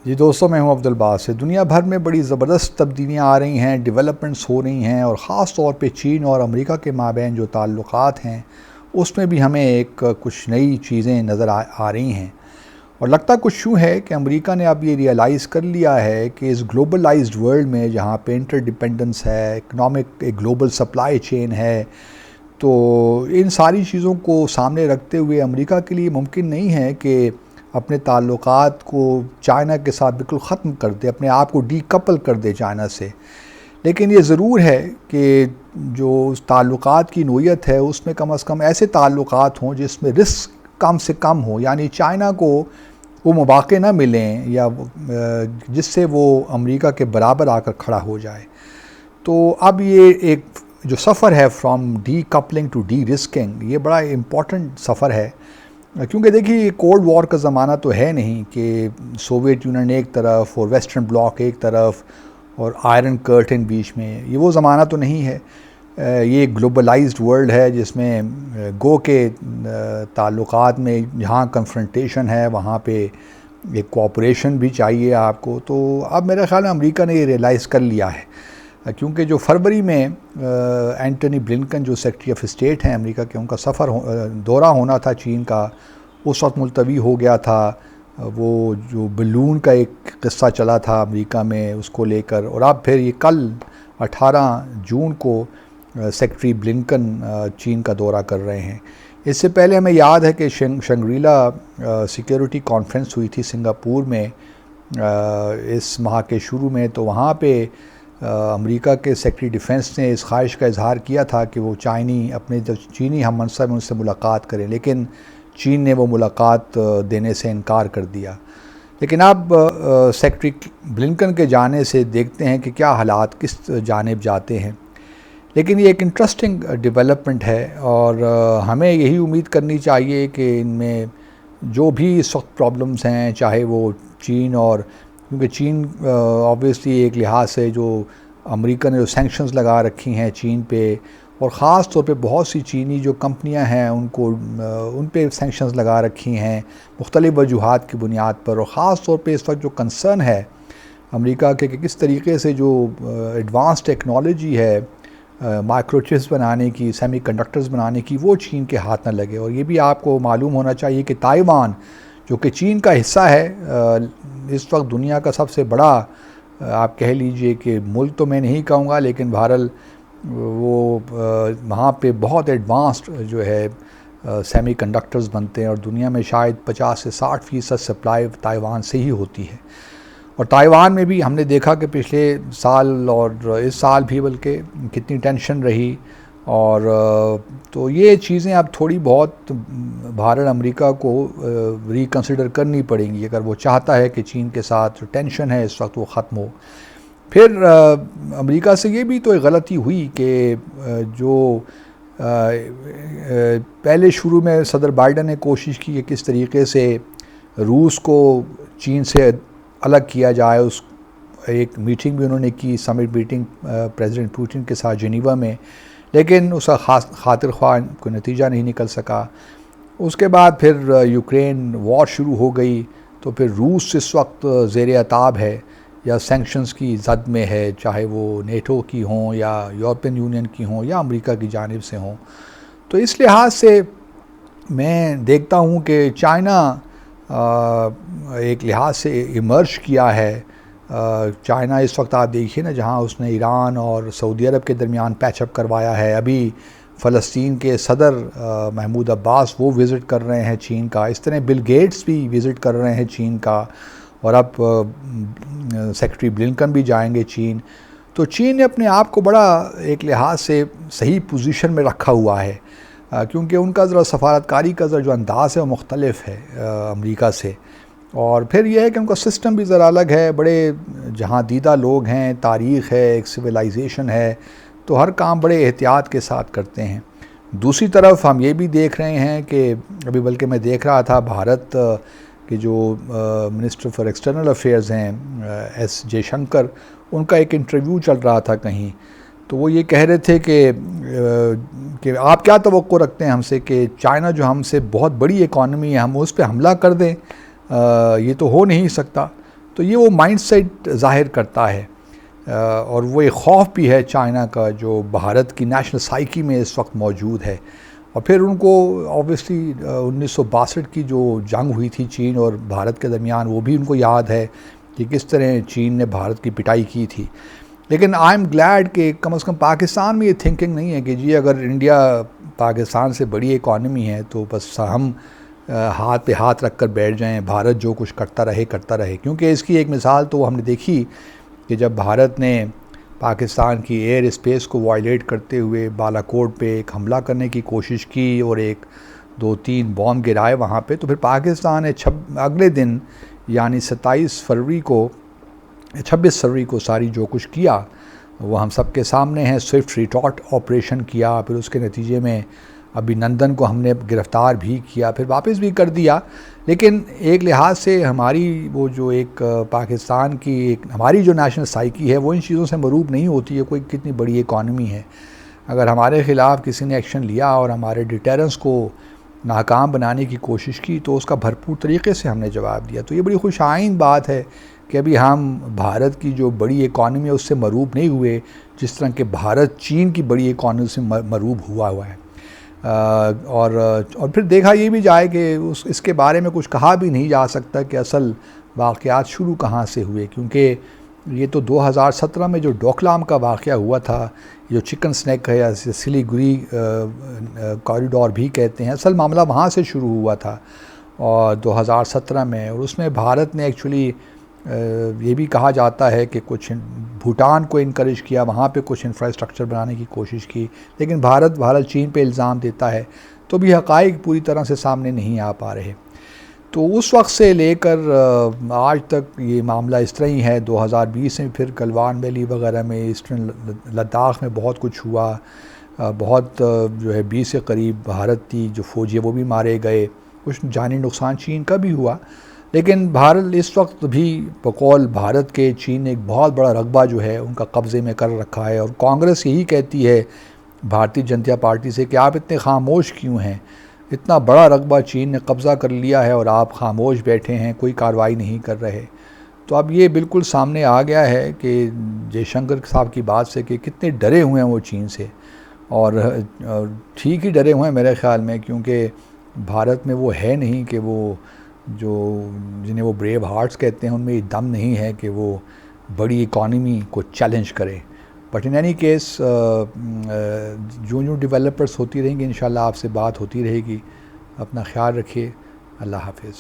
जी दोस्तों, मैं हूं अब्दुल बासित। दुनिया भर में बड़ी ज़बरदस्त तब्दीलियाँ आ रही हैं, डेवलपमेंट्स हो रही हैं और ख़ास तौर पे चीन और अमेरिका के माबैन जो ताल्लुक़ात हैं उसमें भी हमें कुछ नई चीज़ें नज़र आ रही हैं। और लगता कुछ यूँ है कि अमेरिका ने अब ये रियलाइज़ कर लिया है कि इस ग्लोबलाइज्ड वर्ल्ड में जहाँ पे इंटरडिपेंडेंस है, इकनॉमिक एक ग्लोबल सप्लाई चेन है, तो इन सारी चीज़ों को सामने रखते हुए अमेरिका के लिए मुमकिन नहीं है कि अपने ताल्लुकात को चाइना के साथ बिल्कुल ख़त्म कर दे, अपने आप को डीकपल कर दे चाइना से। लेकिन ये ज़रूर है कि जो उस ताल्लुकात की नोयत है उसमें कम से कम ऐसे ताल्लुकात हों जिसमें रिस्क कम से कम हो, यानी चाइना को वो मौक़े ना मिलें या जिससे वो अमेरिका के बराबर आकर खड़ा हो जाए। तो अब ये एक जो सफ़र है from decoupling to derisking, ये बड़ा इम्पॉर्टेंट सफ़र है, क्योंकि देखिए कोल्ड वॉर का ज़माना तो है नहीं कि सोवियत यूनियन एक तरफ और वेस्टर्न ब्लॉक एक तरफ और आयरन कर्टन बीच में, ये वो ज़माना तो नहीं है। ये ग्लोबलाइज्ड वर्ल्ड है जिसमें गो के ताल्लुकात में जहाँ कन्फ्रंटेशन है वहाँ पे एक कोऑपरेशन भी चाहिए आपको। तो अब मेरे ख़्याल में अमेरिका ने ये रियलाइज़ कर लिया है, क्योंकि जो फरवरी में एंटनी ब्लिंकन जो सेक्रेटरी ऑफ स्टेट हैं अमेरिका के, उनका दौरा होना था चीन का, उस वक्त मुलतवी हो गया था। वो जो बलून का एक किस्सा चला था अमेरिका में उसको लेकर, और अब फिर ये कल 18 जून को सेक्रेटरी ब्लिंकन चीन का दौरा कर रहे हैं। इससे पहले हमें याद है कि शंग्रीला सिक्योरिटी कॉन्फ्रेंस हुई थी सिंगापुर में इस माह के शुरू में। तो वहाँ पे अमेरिका के सेक्रेटरी डिफेंस ने इस ख्वाहिश का इजहार किया था कि वो अपने जो चीनी हम मनसब में उनसे मुलाकात करें, लेकिन चीन ने वो मुलाकात देने से इनकार कर दिया। लेकिन अब सेक्रेटरी ब्लिंकन के जाने से देखते हैं कि क्या हालात किस जानिब जाते हैं। लेकिन ये एक इंटरेस्टिंग डेवलपमेंट है और हमें यही उम्मीद करनी चाहिए कि इनमें जो भी इस वक्त प्रॉब्लम्स हैं, चाहे वो चीन और, क्योंकि चीन ऑब्वियसली एक लिहाज से जो अमेरिका ने जो सैंक्शंस लगा रखी हैं चीन पे, और ख़ास तौर पे बहुत सी चीनी जो कंपनियां हैं उनको उन पे सैंक्शंस लगा रखी हैं मुख्तलिफ़ वजूहात की बुनियाद पर। और ख़ास तौर पे इस वक्त जो कंसर्न है अमेरिका के कि किस तरीके से जो एडवांस टेक्नोलॉजी है माइक्रोचिप्स बनाने की, सेमीकंडक्टर्स बनाने की, वो चीन के हाथ न लगे। और ये भी आपको मालूम होना चाहिए कि ताइवान जो कि चीन का हिस्सा है, इस वक्त दुनिया का सबसे बड़ा आप कह लीजिए कि मुल्क तो मैं नहीं कहूँगा, लेकिन बहरहाल वो वहाँ पे बहुत एडवांस्ड जो है सेमीकंडक्टर्स बनते हैं और दुनिया में शायद 50 से 60% सप्लाई ताइवान से ही होती है। और ताइवान में भी हमने देखा कि पिछले साल और इस साल भी बल्कि कितनी टेंशन रही। और तो ये चीज़ें अब थोड़ी बहुत भारत अमेरिका को रिकंसिडर करनी पड़ेंगी अगर वो चाहता है कि चीन के साथ जो टेंशन है इस वक्त वो ख़त्म हो। फिर अमेरिका से ये भी तो एक गलती हुई कि जो पहले शुरू में सदर बाइडन ने कोशिश की कि किस तरीके से रूस को चीन से अलग किया जाए। उस एक मीटिंग भी उन्होंने की, समिट मीटिंग प्रेसिडेंट पुतिन के साथ जेनीवा में, लेकिन उसका खातिर ख्वाह कोई नतीजा नहीं निकल सका। उसके बाद फिर यूक्रेन वॉर शुरू हो गई, तो फिर रूस इस वक्त ज़ेर अताब है या सैंक्शंस की जद में है, चाहे वो नेटो की हों या यूरोपियन यूनियन की हों या अमेरिका की जानिब से हों। तो इस लिहाज से मैं देखता हूँ कि चाइना एक लिहाज से इमर्ज किया है। चाइना इस वक्त आप देखिए ना, जहाँ उसने ईरान और सऊदी अरब के दरमियान पैचअप करवाया है। अभी फ़लस्तीन के सदर महमूद अब्बास वो विज़िट कर रहे हैं चीन का, इस तरह बिल गेट्स भी विज़िट कर रहे हैं चीन का, और अब सेक्रेटरी ब्लिंकन भी जाएंगे चीन। तो चीन ने अपने आप को बड़ा एक लिहाज से सही पोजीशन में रखा हुआ है, क्योंकि उनका ज़रा सफारतकारी का ज़रा जो अंदाज़ है वो मुख्तलिफ है अमेरिका से। और फिर यह है कि उनका सिस्टम भी ज़रा अलग है, बड़े जहाँ दीदा लोग हैं, तारीख़ है, एक सिविलाइजेशन है, तो हर काम बड़े एहतियात के साथ करते हैं। दूसरी तरफ हम ये भी देख रहे हैं कि अभी बल्कि मैं देख रहा था भारत के जो मिनिस्टर फॉर एक्सटर्नल अफेयर्स हैं एस जयशंकर, उनका एक इंटरव्यू चल रहा था कहीं, तो वो ये कह रहे थे कि आप क्या तवक्को रखते हैं हमसे कि चाइना जो हमसे बहुत बड़ी इकॉनमी है हम उस पर हमला कर दें। ये तो हो नहीं सकता। तो ये वो माइंडसेट ज़ाहिर करता है और वो एक खौफ भी है चाइना का जो भारत की नेशनल साइकी में इस वक्त मौजूद है। और फिर उनको ऑब्वियसली 1962 की जो जंग हुई थी चीन और भारत के दरमियान, वो भी उनको याद है कि किस तरह चीन ने भारत की पिटाई की थी। लेकिन आई एम ग्लैड कि कम से कम पाकिस्तान में ये थिंकिंग नहीं है कि जी अगर इंडिया पाकिस्तान से बड़ी इकॉनमी है तो बस हम हाथ पे हाथ रख कर बैठ जाएं, भारत जो कुछ करता रहे। क्योंकि इसकी एक मिसाल तो हमने देखी कि जब भारत ने पाकिस्तान की एयर स्पेस को वायलेट करते हुए बालाकोट पे एक हमला करने की कोशिश की और 1-2-3 बॉम्ब गिराए वहाँ पे, तो फिर पाकिस्तान ने अगले दिन यानी 26 फरवरी को सारी जो कुछ किया वो हम सब के सामने है। स्विफ्ट रिटॉर्ट ऑपरेशन किया, फिर उसके नतीजे में अभिनंदन को हमने गिरफ़्तार भी किया, फिर वापस भी कर दिया। लेकिन एक लिहाज से हमारी वो जो एक पाकिस्तान की एक हमारी जो नेशनल साइकी है वो इन चीज़ों से मरूब नहीं होती है। कोई कितनी बड़ी इकॉनमी है, अगर हमारे ख़िलाफ़ किसी ने एक्शन लिया और हमारे डिटेरेंस को नाकाम बनाने की कोशिश की तो उसका भरपूर तरीके से हमने जवाब दिया। तो ये बड़ी खुशाइन बात है कि अभी हम भारत की जो बड़ी इकॉनमी है उससे मरूब नहीं हुए, जिस तरह के भारत चीन की बड़ी इकॉनमी से मरूब हुआ है। और फिर देखा ये भी जाए कि इसके बारे में कुछ कहा भी नहीं जा सकता कि असल वाक़यात शुरू कहाँ से हुए, क्योंकि ये तो 2017 में जो डोकलाम का वाक़या हुआ था, जो चिकन स्नैक है या सिलीगुड़ी कॉरिडोर भी कहते हैं, असल मामला वहाँ से शुरू हुआ था और 2017 में। और उसमें भारत ने एक्चुअली ये भी कहा जाता है कि कुछ भूटान को इनकरेज किया, वहाँ पे कुछ इंफ्रास्ट्रक्चर बनाने की कोशिश की, लेकिन भारत चीन पे इल्ज़ाम देता है तो भी हक़ाइक़ पूरी तरह से सामने नहीं आ पा रहे। तो उस वक्त से लेकर आज तक ये मामला इस तरह ही है। 2020 में फिर गलवान वैली वगैरह में, ईस्टर्न लद्दाख में बहुत कुछ हुआ, बहुत जो है 20 के करीब भारतीय जो फ़ौजी वो भी मारे गए, कुछ जानी नुकसान चीन का भी हुआ। लेकिन भारत इस वक्त भी बकौल भारत के चीन ने एक बहुत बड़ा रकबा जो है उनका कब्ज़े में कर रखा है। और कांग्रेस यही कहती है भारतीय जनता पार्टी से कि आप इतने खामोश क्यों हैं, इतना बड़ा रकबा चीन ने कब्ज़ा कर लिया है और आप खामोश बैठे हैं, कोई कार्रवाई नहीं कर रहे। तो अब ये बिल्कुल सामने आ गया है कि जयशंकर साहब की बात से कि कितने डरे हुए हैं वो चीन से, और ठीक ही डरे हुए हैं मेरे ख़्याल में, क्योंकि भारत में वो है नहीं कि वो जो जिन्हें वो ब्रेव हार्ट्स कहते हैं उनमें दम नहीं है कि वो बड़ी इकॉनमी को चैलेंज करें। बट इन एनी केस जो डेवलपर्स होती रहेंगी इंशाल्लाह आपसे बात होती रहेगी। अपना ख्याल रखिए। अल्लाह हाफिज़।